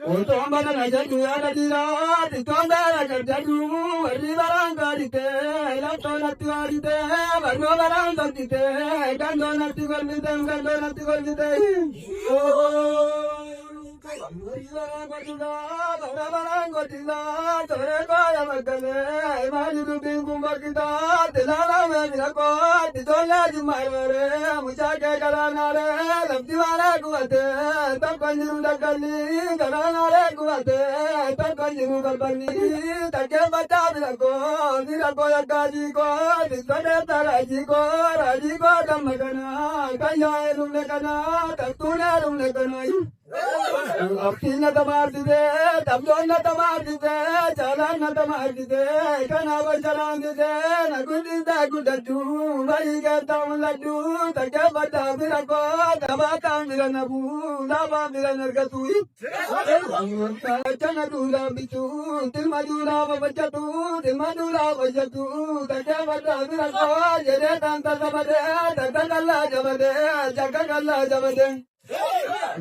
Otombana jadu yada dira, titombana jadu, ribaranga dite, latona tiarite, barbaranga dite, gandona tigolite, gandona tigolite. Barbaranga dila, toreka magale, majidu bingumba kita, dilala melako, titola jumaire, muchake karanare, lamtiwara kuate, tapanjiru dakali, karanare kuate, tapanjiru kalbani, take bata bilako, dilako yakajiko, ditone tarajiko, rajiko damagana, kaya lumekana, tatuna lumekana. Apina tamarde, tamjona tamarde, chalana tamarde, kanava chalande, nagudida gudadu, variga tamladu, takabata virako, tabata viranabu, lava viranargatu, chanadula bitu, tilmadula vajatu, tilmadula vajatu, takabata virako, jere tanta javade, takagalla javade, jakagalla javade.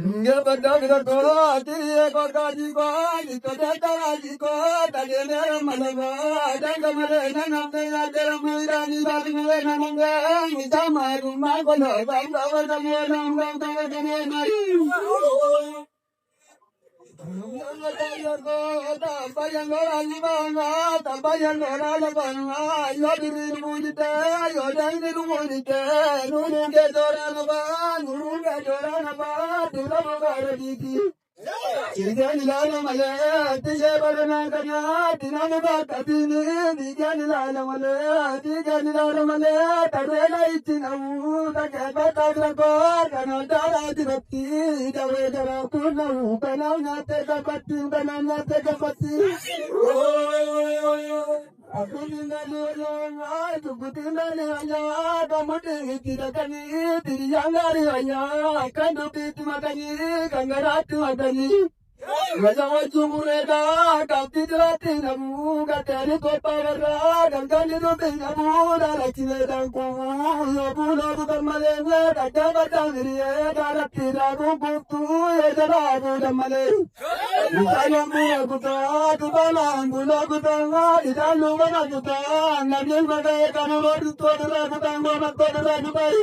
Ngabada virako, tiye ko kaji ko, jitode kaji ko, tadene malava, dangamare nanamde adera mirani badme nanamde, misama rumma kono, bangava dame namam dame mari. Tabayangora libanga, tabayangora labanga, yodiri mujite, yodiri mujite, nurunge doranaba, nurunge doranaba, durabuga diki. Chigani lala male, tiye barana kanya, dinamuga katini, digani lala male, digani lala male, tadela itinamu, takabata grako, kanadara dinati, dawedara kunamu, kanamate kapati, kanamate kapati. Tukutinani aya, kamuti tirakani, tiriyangari aya, kandupi tumakani, kangaratu magani. Gajawa chumurega, kapti tirati namu, kateri kopavara, gangani rupi namu, darachile danku, yabula bukamale, kakabata viriye, darati ragu kutu, yedaragu damale. Nayambula kuta, tubalangula kuta, idalu bana kuta, nabil bana kanulor tuadula kuta, ngona kodula kutai.